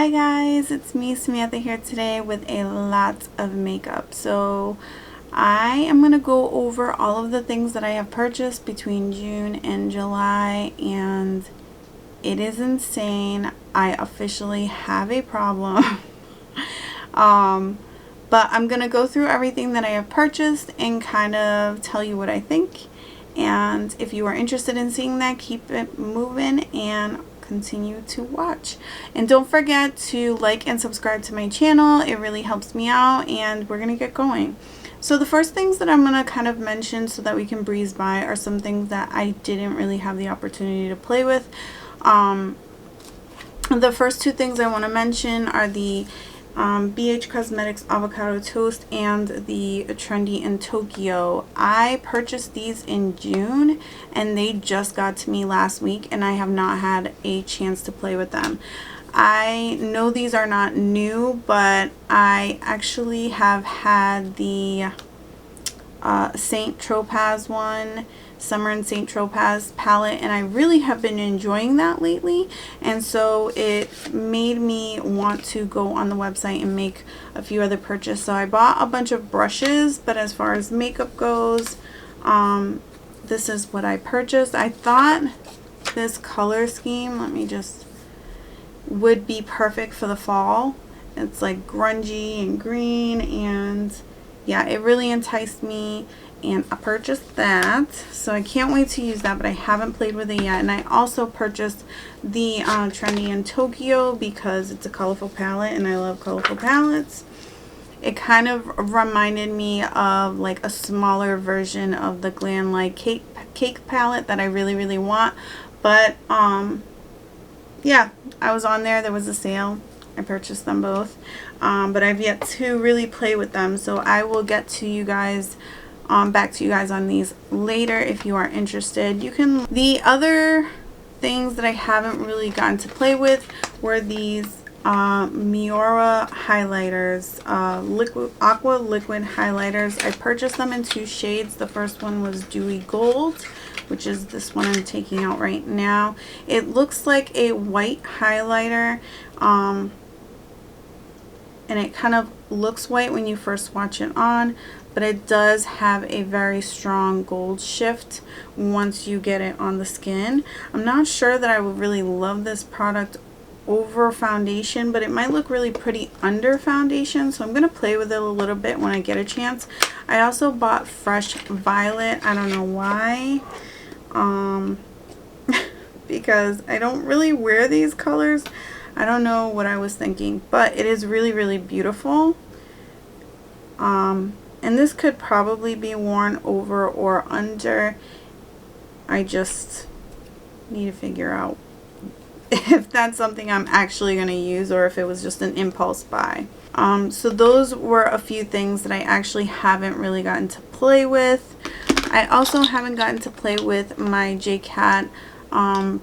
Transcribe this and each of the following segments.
Hi guys, it's me Samantha here today with a lot of makeup. So I am going to go over all of the things that I have purchased between June and July, and it is insane. I officially have a problem. But I'm going to go through everything that I have purchased and kind of tell you what I think. And if you are interested in seeing that, keep it moving and continue to watch. And don't forget to like and subscribe to my channel. It really helps me out, and we're gonna get going. So the first things that I'm gonna kind of mention so that we can breeze by are some things that I didn't really have the opportunity to play with. The first two things I want to mention are the BH Cosmetics Avocado Toast and the Trendy in Tokyo. I purchased these in June and they just got to me last week, and I have not had a chance to play with them. I know these are not new, but I actually have had the Saint Tropez one, Summer in Saint Tropez palette, and I really have been enjoying that lately, and so it made me want to go on the website and make a few other purchases. So I bought a bunch of brushes, but as far as makeup goes, this is what I purchased. I thought this color scheme, would be perfect for the fall. It's like grungy and green, and yeah, it really enticed me, and I purchased that. So I can't wait to use that, but I haven't played with it yet. And I also purchased the Trendy in Tokyo because it's a colorful palette, and I love colorful palettes. It kind of reminded me of like a smaller version of the Glam Like cake palette that I really want. But yeah, I was on there was a sale. I purchased them both, but I've yet to really play with them, so I will get to you guys back to you guys on these later if you are interested. The other things that I haven't really gotten to play with were these Miura highlighters, aqua liquid highlighters. I purchased them in two shades. The first one was Dewy Gold, which is this one I'm taking out right now. It looks like a white highlighter, and it kind of looks white when you first watch it on, but it does have a very strong gold shift once you get it on the skin. I'm not sure that I would really love this product over foundation, but it might look really pretty under foundation, so I'm going to play with it a little bit when I get a chance. I also bought Fresh Violet. I don't know why, because I don't really wear these colors. I don't know what I was thinking, but it is really beautiful. And this could probably be worn over or under. I just need to figure out if that's something I'm actually going to use or if it was just an impulse buy. So those were a few things that I actually haven't really gotten to play with. I also haven't gotten to play with my JCat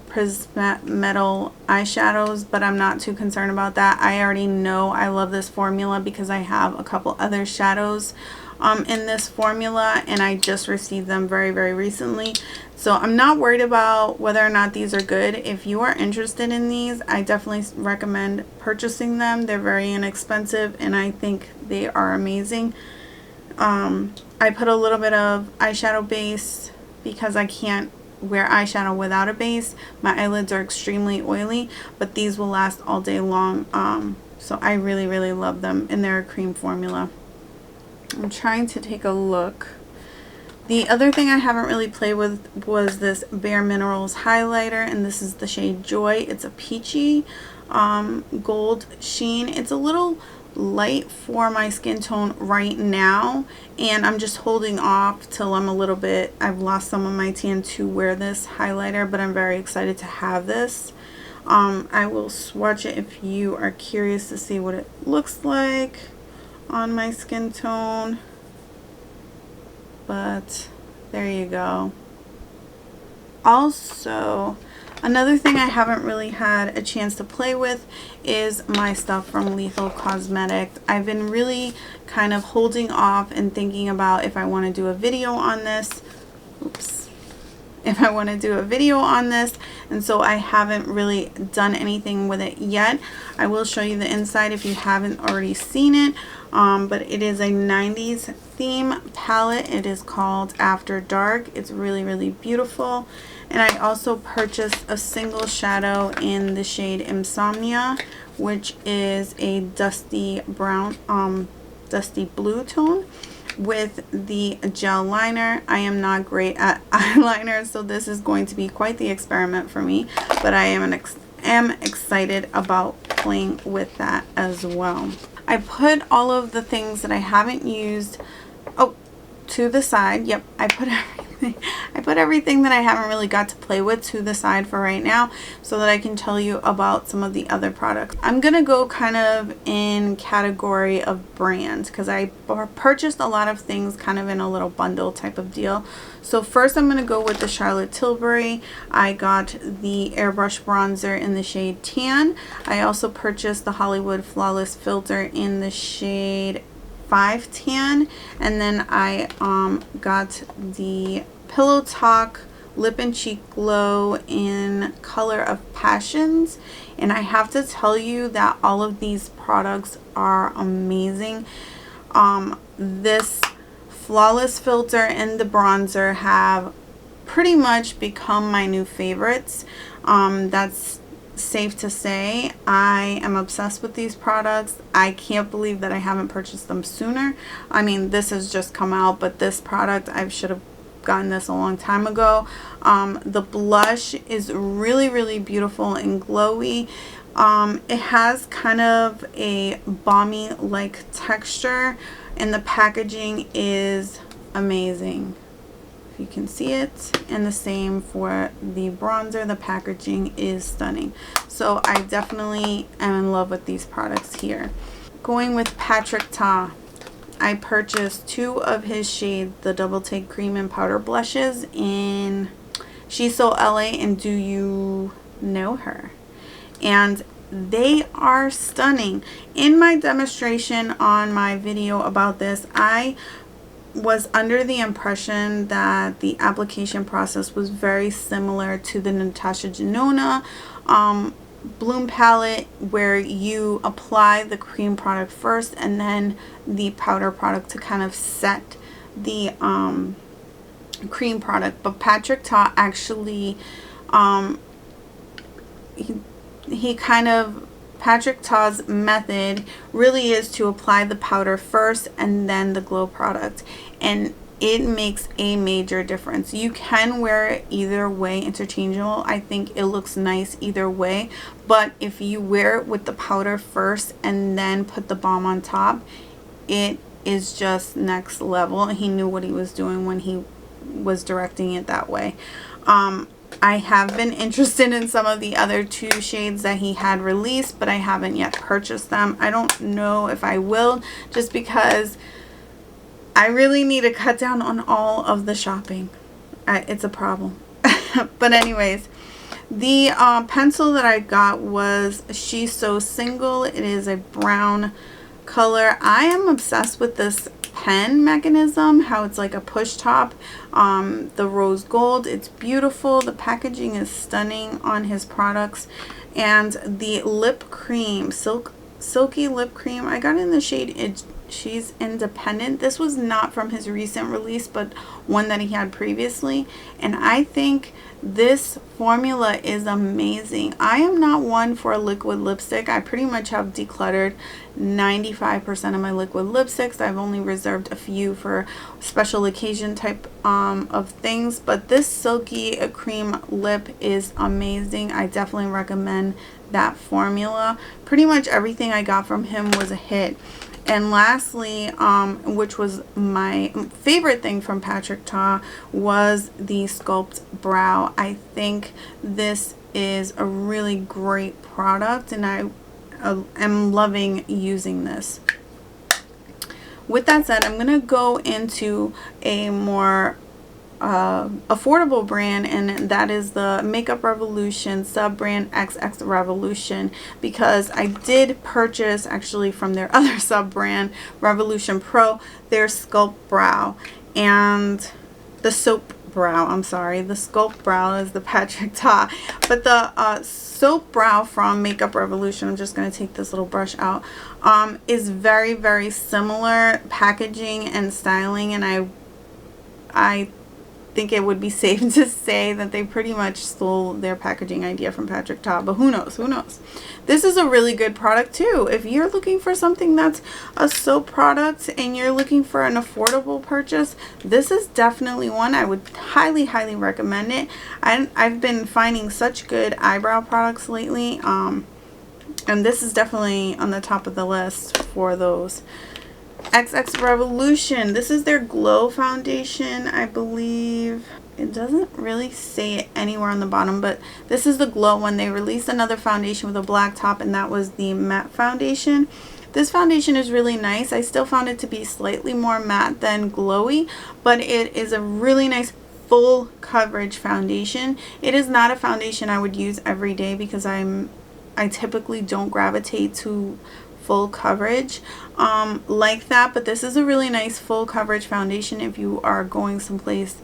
Prismatic Metal eyeshadows, but I'm not too concerned about that. I already know I love this formula because I have a couple other shadows in this formula, and I just received them very recently, so I'm not worried about whether or not these are good. If you are interested in these, I definitely recommend purchasing them. They're very inexpensive, and I think they are amazing. I put a little bit of eyeshadow base because I can't wear eyeshadow without a base. My eyelids are extremely oily, but these will last all day long. So I really love them, and they're a cream formula. I'm trying to take a look. The other thing I haven't really played with was this Bare Minerals highlighter, and this is the shade Joy. It's a peachy gold sheen. It's a little light for my skin tone right now, and I'm just holding off till I've lost some of my tan to wear this highlighter, but I'm very excited to have this. I will swatch it if you are curious to see what it looks like on my skin tone, but there you go. Also, another thing I haven't really had a chance to play with is my stuff from Lethal Cosmetics. I've been really kind of holding off and thinking about if I want to do a video on this. Oops. if I want to do a video on this, and so I haven't really done anything with it yet. I will show you the inside if you haven't already seen it, but it is a 90s theme palette. It is called After Dark. It's really beautiful. And I also purchased a single shadow in the shade Insomnia, which is a dusty brown, dusty blue tone, with the gel liner. I am not great at eyeliner, so this is going to be quite the experiment for me, but I am excited about playing with that as well. I put all of the things that I haven't used to the side. Yep, I put everything that I haven't really got to play with to the side for right now, so that I can tell you about some of the other products. I'm gonna go kind of in category of brands, because I purchased a lot of things kind of in a little bundle type of deal. So first I'm gonna go with the Charlotte Tilbury. I got the airbrush bronzer in the shade Tan. I also purchased the Hollywood Flawless Filter in the shade 5 Tan, and then I got the Pillow Talk Lip and Cheek Glow in Color of Passions, and I have to tell you that all of these products are amazing. This Flawless Filter and the bronzer have pretty much become my new favorites. That's safe to say. I am obsessed with these products. I can't believe that I haven't purchased them sooner. I mean, this has just come out, but this product, I should have gotten this a long time ago. The blush is really beautiful and glowy. It has kind of a balmy like texture, and the packaging is amazing. You can see it, and the same for the bronzer. The packaging is stunning, so I definitely am in love with these products here. Going with Patrick Ta, I purchased 2 of his shades, the Double Take Cream and Powder Blushes in She's So LA and Do You Know Her, and they are stunning. In my demonstration on my video about this, I was under the impression that the application process was very similar to the Natasha Denona Bloom palette, where you apply the cream product first and then the powder product to kind of set the cream product. But Patrick Ta actually Patrick Ta's method really is to apply the powder first and then the glow product, and it makes a major difference. You can wear it either way, interchangeable. I think it looks nice either way, but if you wear it with the powder first and then put the balm on top, it is just next level. He knew what he was doing when he was directing it that way. I have been interested in some of the other 2 shades that he had released, but I haven't yet purchased them. I don't know if I will, just because I really need to cut down on all of the shopping. It's a problem. But anyways, the pencil that I got was She's So Single. It is a brown color. I am obsessed with this pen mechanism, how it's like a push top, the rose gold. It's beautiful. The packaging is stunning on his products. And the lip cream, silky lip cream, I got in the shade She's Independent. This was not from his recent release, but one that he had previously, and I think this formula is amazing. I am not one for a liquid lipstick. I pretty much have decluttered 95% of my liquid lipsticks. I've only reserved a few for special occasion type of things, but this silky cream lip is amazing. I definitely recommend that formula. Pretty much everything I got from him was a hit. And lastly, which was my favorite thing from Patrick Ta, was the Sculpt Brow. I think this is a really great product, and I am loving using this. With that said, I'm going to go into a more affordable brand, and that is the Makeup Revolution sub-brand XX Revolution, because I did purchase actually from their other sub-brand Revolution Pro their Sculpt Brow and the Soap brow, I'm sorry. The sculpt brow is the Patrick Ta. But the soap brow from Makeup Revolution, I'm just going to take this little brush out, is very, very similar packaging and styling. And I think it would be safe to say that they pretty much stole their packaging idea from Patrick Ta, but who knows, who knows. This is a really good product too. If you're looking for something that's a soap product and you're looking for an affordable purchase, this is definitely one. I would highly, highly recommend it. I've been finding such good eyebrow products lately, and this is definitely on the top of the list for those. XX Revolution, this is their glow foundation, I believe. It doesn't really say it anywhere on the bottom, but this is the glow one. They released another foundation with a black top, and that was the matte foundation. This foundation is really nice. I still found it to be slightly more matte than glowy, but it is a really nice full coverage foundation. It is not a foundation I would use every day because I typically don't gravitate to full coverage like that, but this is a really nice full coverage foundation if you are going someplace,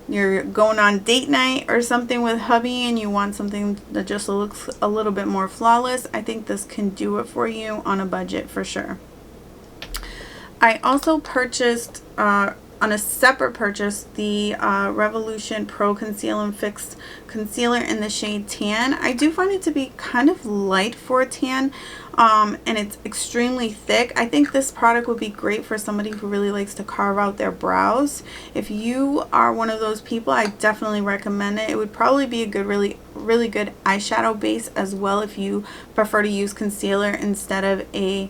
you're going on date night or something with hubby and you want something that just looks a little bit more flawless. I think this can do it for you on a budget for sure. I also purchased on a separate purchase the Revolution Pro Conceal and Fix Concealer in the shade Tan. I do find it to be kind of light for a tan, and it's extremely thick. I think this product would be great for somebody who really likes to carve out their brows. If you are one of those people, I definitely recommend it. It would probably be a good, really good eyeshadow base as well if you prefer to use concealer instead of a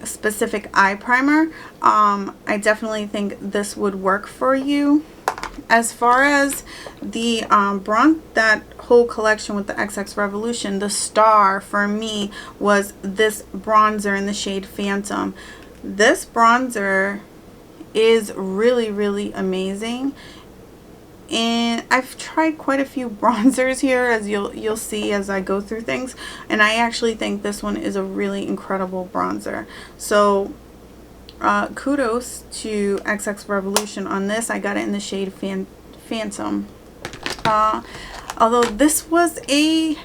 specific eye primer. I definitely think this would work for you. As far as the that whole collection with the XX Revolution, the star for me was this bronzer in the shade Phantom. This bronzer is really, really amazing. And I've tried quite a few bronzers here, as you'll see as I go through things, and I actually think this one is a really incredible bronzer. So kudos to XX Revolution on this. I got it in the shade Phantom. Although this was a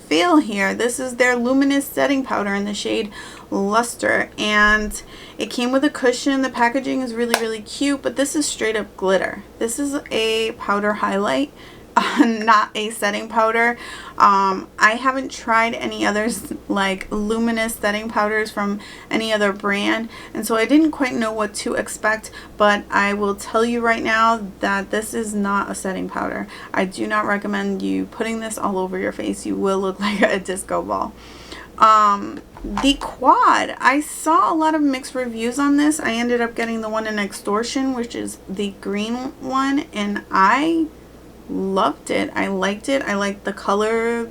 fail here. This is their luminous setting powder in the shade Luster, and it came with a cushion. The packaging is really, really cute, but this is straight up glitter. This is a powder highlight, not a setting powder. I haven't tried any others like luminous setting powders from any other brand, and so I didn't quite know what to expect, but I will tell you right now that this is not a setting powder. I do not recommend you putting this all over your face. You will look like a disco ball. The quad, I saw a lot of mixed reviews on this. I ended up getting the one in Extortion, which is the green one, and I loved it. I liked it. I liked the color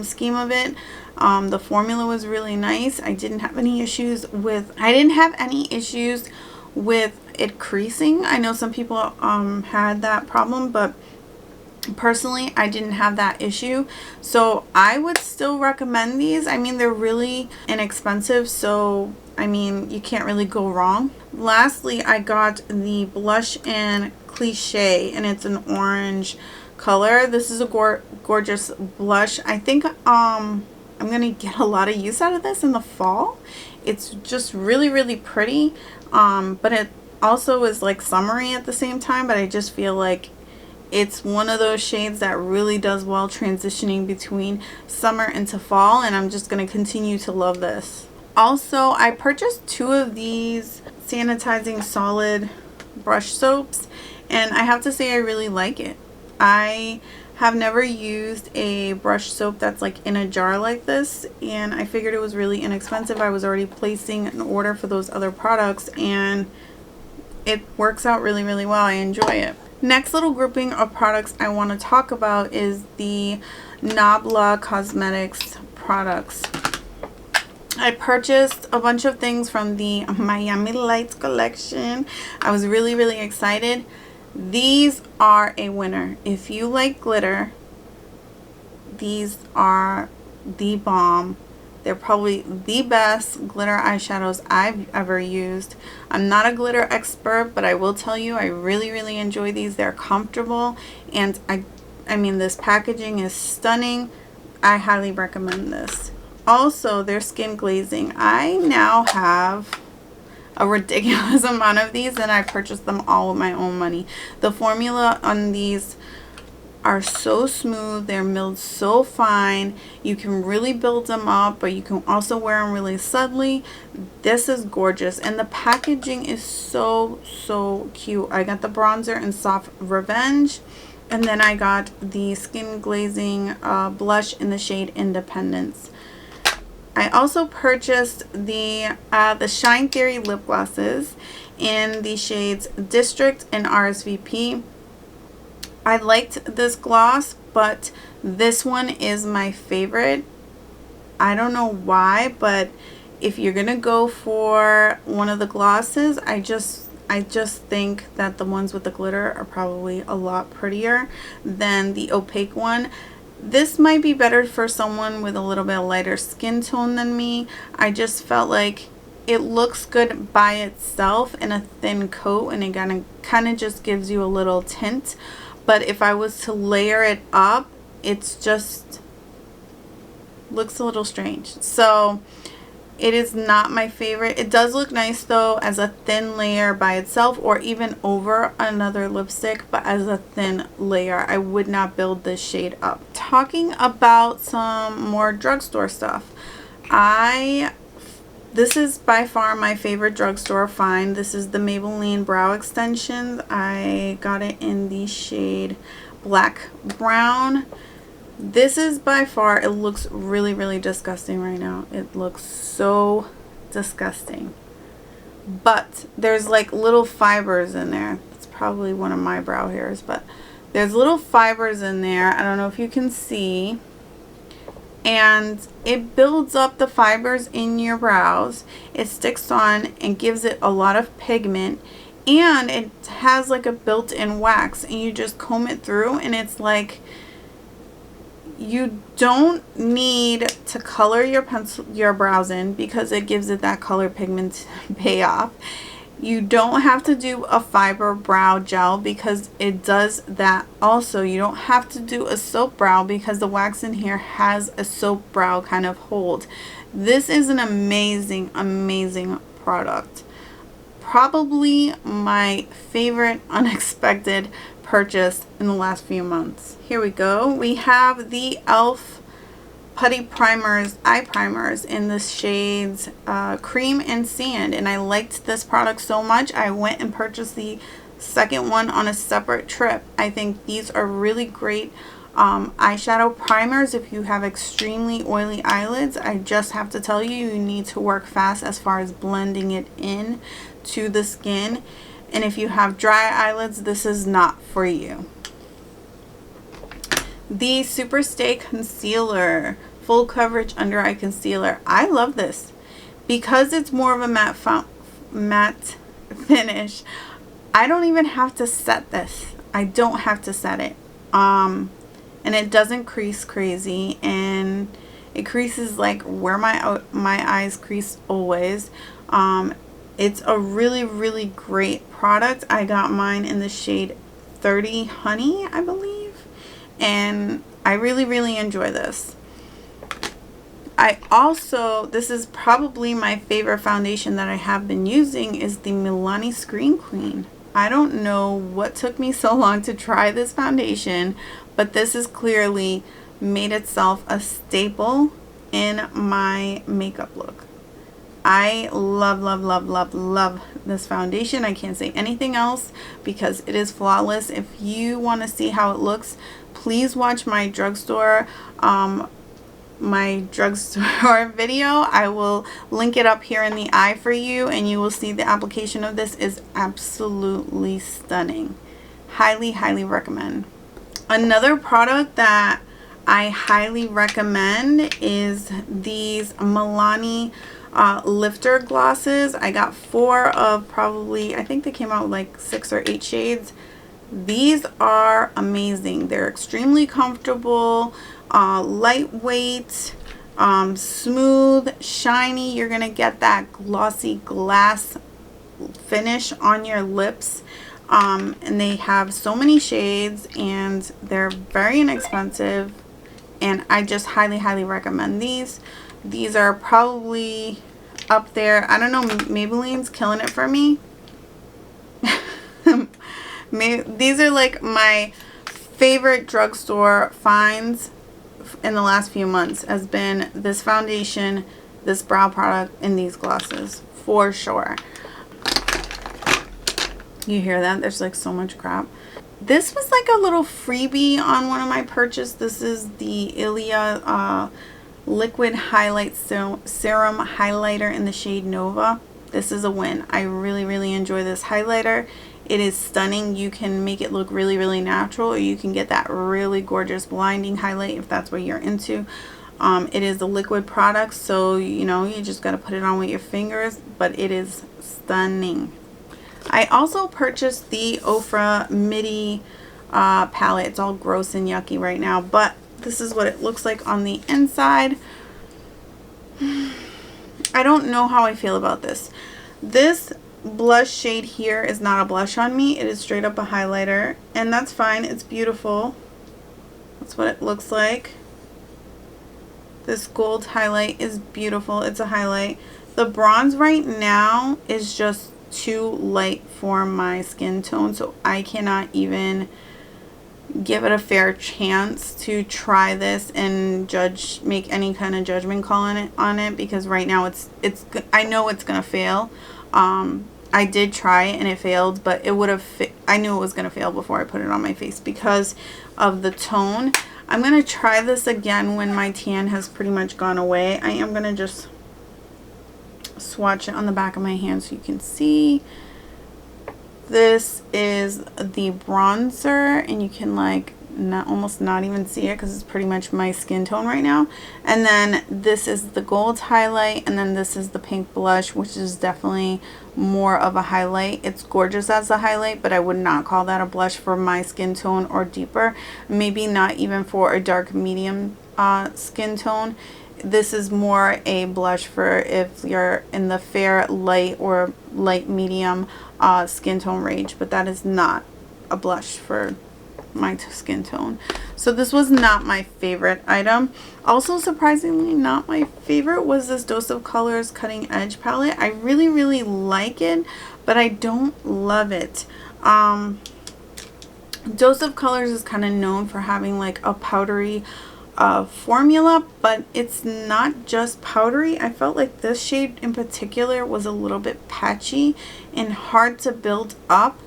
scheme of it. The formula was really nice. I didn't have any issues with it creasing. I know some people had that problem, but personally I didn't have that issue, so I would still recommend these. I mean, they're really inexpensive, so I mean, you can't really go wrong. Lastly, I got the blush in Cliche, and it's an orange color. This is a gorgeous blush. I think I'm gonna get a lot of use out of this in the fall. It's just really, really pretty, but it also is like summery at the same time, but I just feel like it's one of those shades that really does well transitioning between summer into fall, and I'm just going to continue to love this. Also, I purchased 2 of these sanitizing solid brush soaps, and I have to say I really like it. I have never used a brush soap that's like in a jar like this, and I figured it was really inexpensive. I was already placing an order for those other products, and it works out really, really well. I enjoy it. Next little grouping of products I want to talk about is the NABLE Cosmetics products. I purchased a bunch of things from the Miami Lights collection. I was really, really excited. These are a winner. If you like glitter, these are the bomb They're probably the best glitter eyeshadows I've ever used. I'm not a glitter expert, but I will tell you I really enjoy these. They're comfortable, and I mean, this packaging is stunning. I highly recommend this. Also, their skin glazing. I now have a ridiculous amount of these, and I purchased them all with my own money. The formula on these are so smooth. They're milled so fine. You can really build them up, but you can also wear them really subtly. This is gorgeous, and the packaging is so cute. I got the bronzer in Soft Revenge, and then I got the skin glazing blush in the shade Independence. I also purchased the Shine Theory lip glosses in the shades District and RSVP. I liked this gloss, but this one is my favorite. I don't know why, but if you're gonna go for one of the glosses, I just think that the ones with the glitter are probably a lot prettier than the opaque one. This might be better for someone with a little bit lighter skin tone than me. I just felt like it looks good by itself in a thin coat, and it kind of just gives you a little tint. But if I was to layer it up, it's just looks a little strange. So it is not my favorite. It does look nice though as a thin layer by itself, or even over another lipstick, but as a thin layer. I would not build this shade up. Talking about some more drugstore stuff, this is by far my favorite drugstore find. This is the Maybelline brow extensions. I got it in the shade Black Brown. This is by far, it looks really disgusting right now. It looks so disgusting. But there's like little fibers in there. It's probably one of my brow hairs, but there's little fibers in there. I don't know if you can see. And it builds up the fibers in your brows. It sticks on and gives it a lot of pigment. And it has like a built-in wax. And you just comb it through, and it's like, you don't need to color your brows in, because it gives it that color pigment payoff. You don't have to do a fiber brow gel, because it does that also. You don't have to do a soap brow, because the wax in here has a soap brow kind of hold. This is an amazing product. Probably my favorite unexpected purchase in the last few months. Here we go. We have the e.l.f. putty primers, eye primers in the shades Cream and Sand, and I liked this product so much I went and purchased the second one on a separate trip. I think these are really great eyeshadow primers if you have extremely oily eyelids. I just have to tell you, you need to work fast as far as blending it in to the skin. And if you have dry eyelids, this is not for you. The Super Stay Concealer, full coverage under eye concealer. I love this because it's more of a matte finish. I don't even have to set this. I don't have to set it. And it doesn't crease crazy, and it creases like where my eyes crease always. It's a really great product. I got mine in the shade 30 Honey, I believe, and I really enjoy this. This is probably my favorite foundation that I have been using, is the Milani Screen Queen. I don't know what took me so long to try this foundation, but this has clearly made itself a staple in my makeup look. I love this foundation. I can't say anything else because it is flawless. If you want to see how it looks, please watch my drugstore video. I will link it up here in the eye for you, and you will see the application of this is absolutely stunning. Highly recommend. Another product that I highly recommend is these Milani lifter glosses. I got 4 of probably, I think they came out with like 6 or 8 shades. These are amazing. They're extremely comfortable, lightweight. Smooth, shiny. You're gonna get that glossy glass finish on your lips. And they have so many shades and they're very inexpensive, and I just highly recommend these. These are probably up there. I don't know, Maybelline's killing it for me. These are like my favorite drugstore finds in the last few months has been this foundation, this brow product, and these glosses for sure. You hear that? There's like so much crap. This was like a little freebie on one of my purchases. This is the Ilia liquid highlight serum highlighter in the shade Nova. This is a win. I really enjoy this highlighter. It is stunning. You can make it look really natural, or you can get that really gorgeous blinding highlight if that's what you're into. It is a liquid product, so you know, you just got to put it on with your fingers, but it is stunning. I also purchased the Ofra Midi palette. It's all gross and yucky right now, but this is what it looks like on the inside. I don't know how I feel about this. This blush shade here is not a blush on me. It is straight up a highlighter, and that's fine. It's beautiful. That's what it looks like. This gold highlight is beautiful. It's a highlight. The bronze right now is just too light for my skin tone, so I cannot even give it a fair chance to try this and make any kind of judgment call on it because right now I know it's gonna fail. I did try it and it failed, but it would have I knew it was gonna fail before I put it on my face because of the tone. I'm gonna try this again when my tan has pretty much gone away. I am gonna just swatch it on the back of my hand so you can see. This is the bronzer, and you can like almost not even see it because it's pretty much my skin tone right now. And then this is the gold highlight, and then this is the pink blush, which is definitely more of a highlight. It's gorgeous as a highlight, but I would not call that a blush for my skin tone or deeper. Maybe not even for a dark medium skin tone. This is more a blush for if you're in the fair, light, or light medium skin tone range, but that is not a blush for my skin tone. So this was not my favorite item. Also, surprisingly, not my favorite was this Dose of Colors Cutting Edge palette. I really like it, but I don't love it. Dose of Colors is kind of known for having like a powdery formula, but it's not just powdery. I felt like this shade in particular was a little bit patchy and hard to build up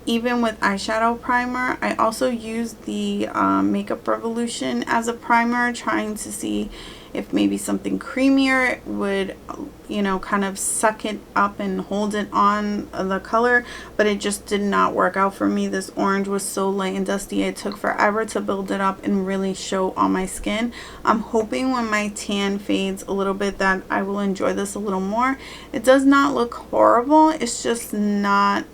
even with eyeshadow primer. I also used the Makeup Revolution as a primer, trying to see if maybe something creamier would, you know, kind of suck it up and hold it on the color, but it just did not work out for me. This orange was so light and dusty, it took forever to build it up and really show on my skin. I'm hoping when my tan fades a little bit that I will enjoy this a little more. It does not look horrible, it's just not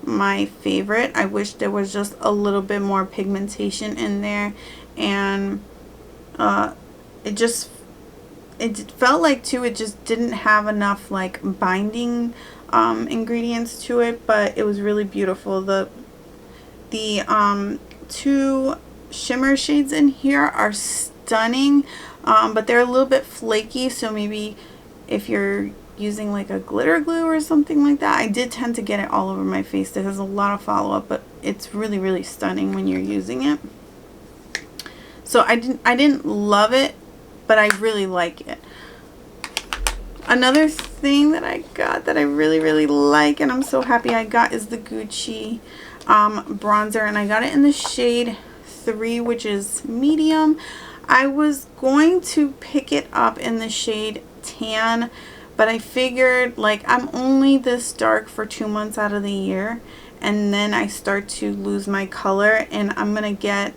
my favorite. I wish there was just a little bit more pigmentation in there, and it felt like too it just didn't have enough like binding ingredients to it, but it was really beautiful. The two shimmer shades in here are stunning, but they're a little bit flaky, so maybe if you're using like a glitter glue or something like that. I did tend to get it all over my face. It has a lot of follow-up, but it's really stunning when you're using it. So I didn't love it, but I really like it. Another thing that I got that I really like, and I'm so happy I got, is the Gucci bronzer, and I got it in the shade 3, which is medium. I was going to pick it up in the shade tan, but I figured like I'm only this dark for 2 months out of the year, and then I start to lose my color, and I'm gonna get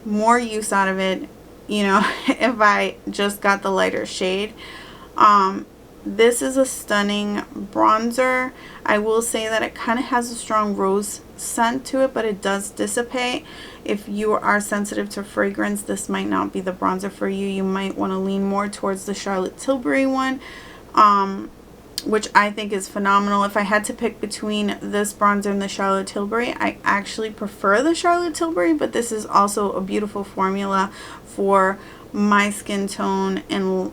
more use out of it, you know, if I just got the lighter shade. This is a stunning bronzer. I will say that it kind of has a strong rose scent to it, but it does dissipate. If you are sensitive to fragrance, this might not be the bronzer for you. You might want to lean more towards the Charlotte Tilbury one, which I think is phenomenal. If I had to pick between this bronzer and the Charlotte Tilbury, I actually prefer the Charlotte Tilbury, but this is also a beautiful formula for my skin tone and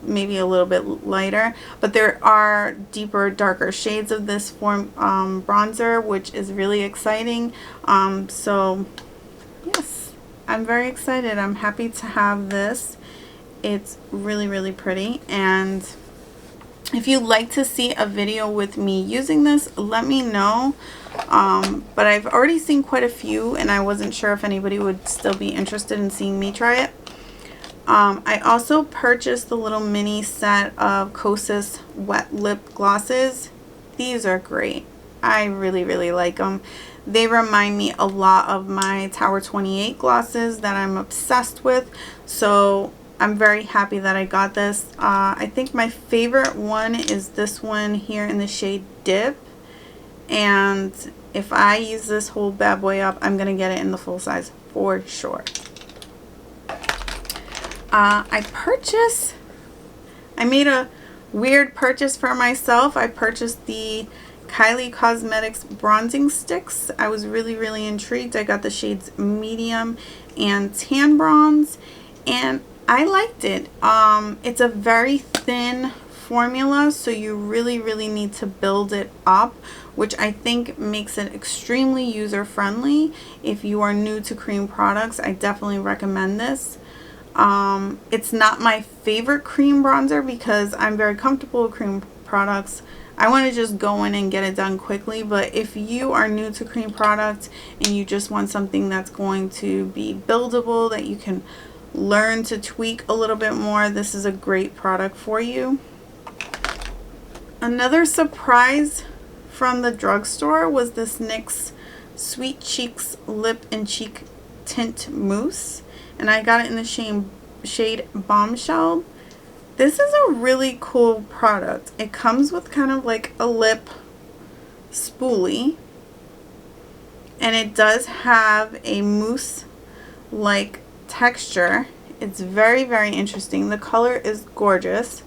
maybe a little bit lighter. But there are deeper, darker shades of this bronzer, which is really exciting. So yes, I'm very excited. I'm happy to have this. It's really, really pretty. And if you'd like to see a video with me using this, let me know. But I've already seen quite a few, and I wasn't sure if anybody would still be interested in seeing me try it. I also purchased the little mini set of Kosas wet lip glosses. These are great. I really, really like them. They remind me a lot of my Tower 28 glosses that I'm obsessed with. So I'm very happy that I got this. I think my favorite one is this one here in the shade Dip. And if I use this whole bad boy up, I'm going to get it in the full size for sure. I made a weird purchase for myself. I purchased the Kylie Cosmetics bronzing sticks. I was really, really intrigued. I got the shades medium and tan bronze, and I liked it. It's a very thin formula, so you really, really need to build it up, which I think makes it extremely user friendly. If you are new to cream products, I definitely recommend this. It's not my favorite cream bronzer because I'm very comfortable with cream products. I want to just go in and get it done quickly, but if you are new to cream products and you just want something that's going to be buildable, that you can learn to tweak a little bit more, this is a great product for you. Another surprise from the drugstore was this NYX Sweet Cheeks Lip and Cheek Tint Mousse. And I got it in the shade Bombshell. This is a really cool product. It comes with kind of like a lip spoolie. And it does have a mousse-like texture. It's very, very interesting. The color is gorgeous.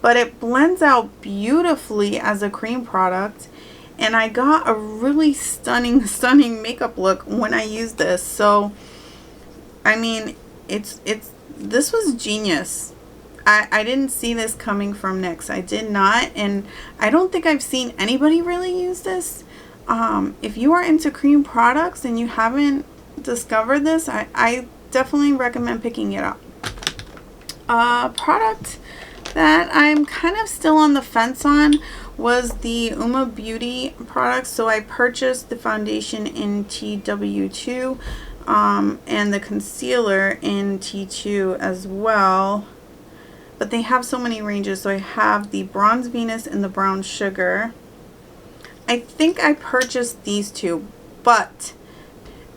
But it blends out beautifully as a cream product. And I got a really stunning makeup look when I used this. So I mean, this was genius. I didn't see this coming from NYX. I did not, and I don't think I've seen anybody really use this. If you are into cream products and you haven't discovered this, I definitely recommend picking it up. Product that I'm kind of still on the fence on was the Uma Beauty product. So I purchased the foundation in TW2. And the concealer in T2 as well, but they have so many ranges. So I have the Bronze Venus and the Brown Sugar. I think I purchased these two, but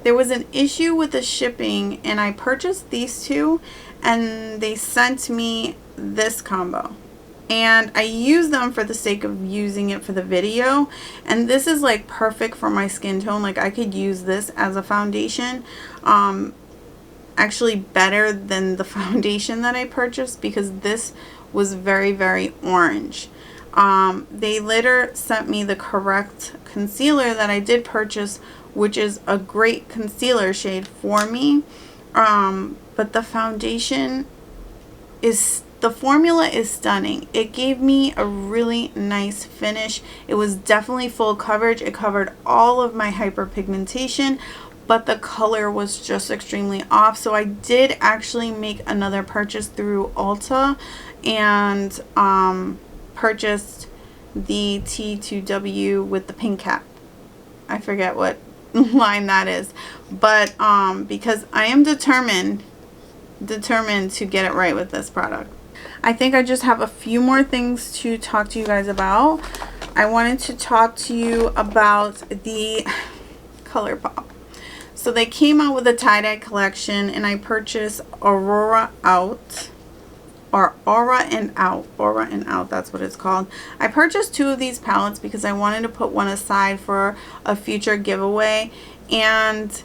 there was an issue with the shipping, and I purchased these two and they sent me this combo. And I use them for the sake of using it for the video. And this is like perfect for my skin tone. Like I could use this as a foundation. Actually better than the foundation that I purchased, because this was very, very orange. They later sent me the correct concealer that I did purchase, which is a great concealer shade for me. But the foundation is... the formula is stunning. It gave me a really nice finish. It was definitely full coverage. It covered all of my hyperpigmentation, but the color was just extremely off. So I did actually make another purchase through Ulta and purchased the T2W with the pink cap. I forget what line that is, but because I am determined to get it right with this product. I think I just have a few more things to talk to you guys about. I wanted to talk to you about the ColourPop. So they came out with a tie-dye collection, and I purchased Aurora Out. or Aura and Out. Aura and Out, that's what it's called. I purchased 2 of these palettes because I wanted to put one aside for a future giveaway. And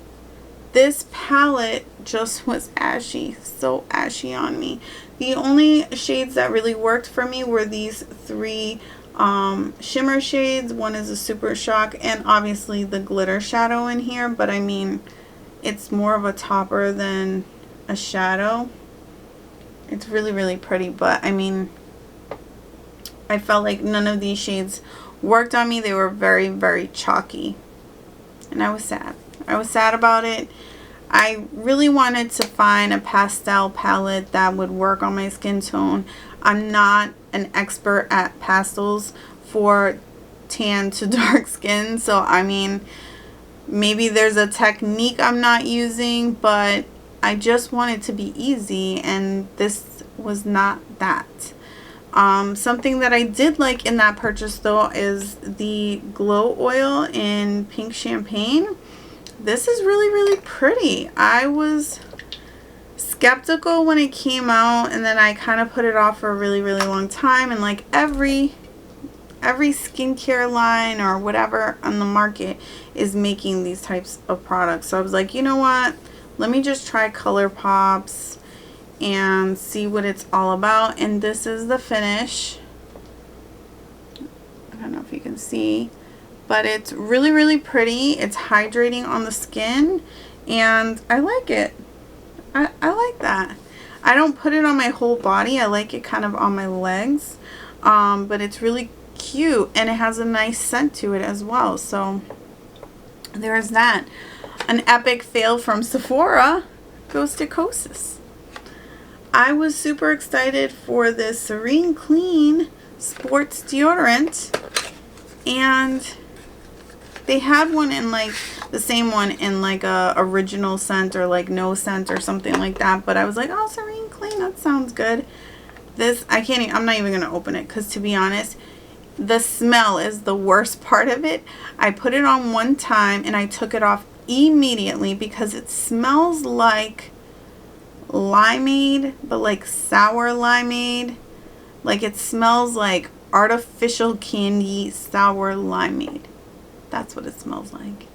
this palette just was ashy, so ashy on me. The only shades that really worked for me were these 3 shimmer shades. One is a Super Shock, and obviously the glitter shadow in here, but I mean, it's more of a topper than a shadow. It's really, really pretty, but I mean, I felt like none of these shades worked on me. They were very, very chalky, and I was sad. I was sad about it. I really wanted to find a pastel palette that would work on my skin tone. I'm not an expert at pastels for tan to dark skin, so I mean, maybe there's a technique I'm not using, but I just want it to be easy, and this was not that. Something that I did like in that purchase though is the Glow Oil in Pink Champagne. This is really, really pretty. I was skeptical when it came out, and then I kind of put it off for a really, really long time, and like every skincare line or whatever on the market is making these types of products. So I was like, you know what? Let me just try ColourPop's and see what it's all about. And this is the finish. I don't know if you can see, but it's really, really pretty. It's hydrating on the skin, and I like it. I like that. I don't put it on my whole body. I like it kind of on my legs, but it's really cute, and it has a nice scent to it as well. So there's that. An epic fail from Sephora goes to Kosas. I was super excited for this Serene Clean sports deodorant, and they had one in like the same one in like a original scent or like no scent or something like that, but I was like, oh, Serene Clean, that sounds good. This, I'm not even gonna open it, because to be honest, the smell is the worst part of it. I put it on one time and I took it off immediately because it smells like limeade, but like sour limeade. Like it smells like artificial candy sour limeade. That's what it smells like.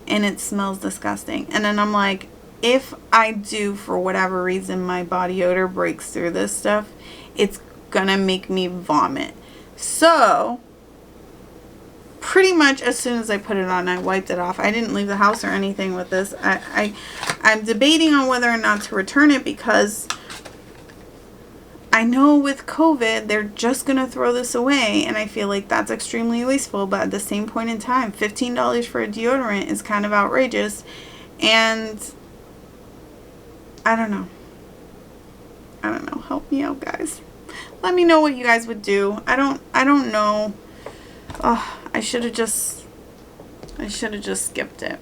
And it smells disgusting. And then I'm like, if I do, for whatever reason, my body odor breaks through this stuff, it's gonna make me vomit. So pretty much as soon as I put it on, I wiped it off. I didn't leave the house or anything with this. I'm debating on whether or not to return it, because I know with COVID, they're just going to throw this away, and I feel like that's extremely wasteful. But at the same point in time, $15 for a deodorant is kind of outrageous, and I don't know. Help me out, guys. Let me know what you guys would do. I don't know. Oh, I should have just skipped it.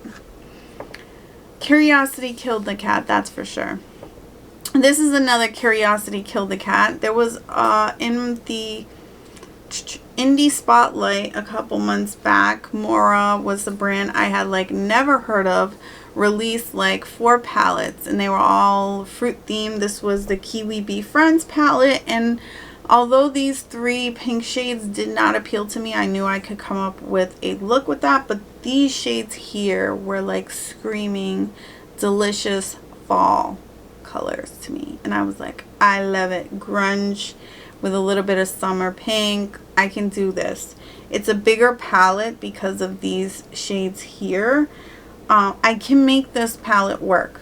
Curiosity killed the cat, that's for sure. This is another Curiosity killed the cat. There was in the Indie Spotlight a couple months back, Mora was the brand I had like never heard of, released like 4 palettes, and they were all fruit themed. This was the Kiwi Be Friends palette, and although these 3 pink shades did not appeal to me, I knew I could come up with a look with that. But these shades here were like screaming delicious fall colors to me, and I was like, I love it. Grunge with a little bit of summer pink. I can do this. It's a bigger palette because of these shades here. I can make this palette work,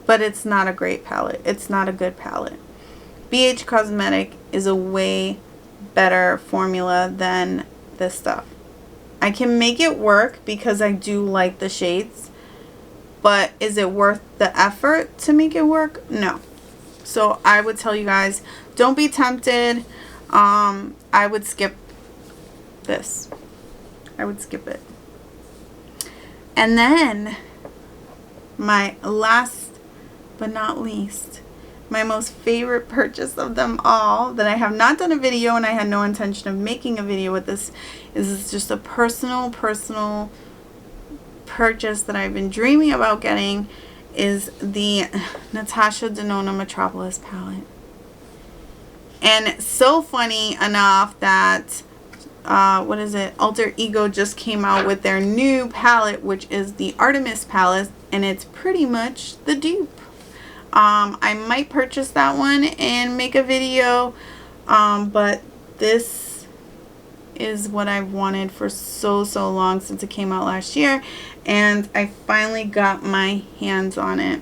but it's not a great palette. It's not a good palette. BH Cosmetic is a way better formula than this stuff. I can make it work because I do like the shades, but is it worth the effort to make it work? No. So I would tell you guys, don't be tempted. I would skip this. I would skip it. And then my last but not least, my most favorite purchase of them all that I have not done a video, and I had no intention of making a video with this, is just a personal purchase that I've been dreaming about getting, is the Natasha Denona Metropolis palette. And so funny enough that what is it? Alter Ego just came out with their new palette, which is the Artemis palette, and it's pretty much the dupe. I might purchase that one and make a video, but this is what I've wanted for so long since it came out last year, and I finally got my hands on it,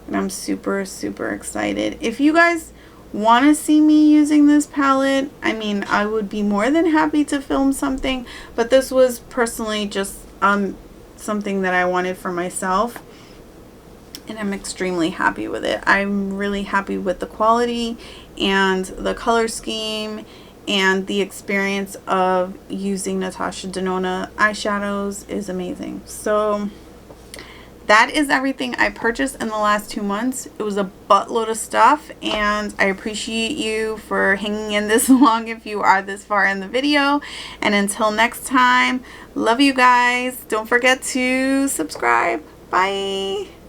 and I'm super excited. If you guys want to see me using this palette, I mean, I would be more than happy to film something, but this was personally just something that I wanted for myself, and I'm extremely happy with it. I'm really happy with the quality and the color scheme and the experience of using Natasha Denona eyeshadows is amazing. So that is everything I purchased in the last 2 months. It was a buttload of stuff, and I appreciate you for hanging in this long if you are this far in the video. And until next time, love you guys. Don't forget to subscribe. Bye.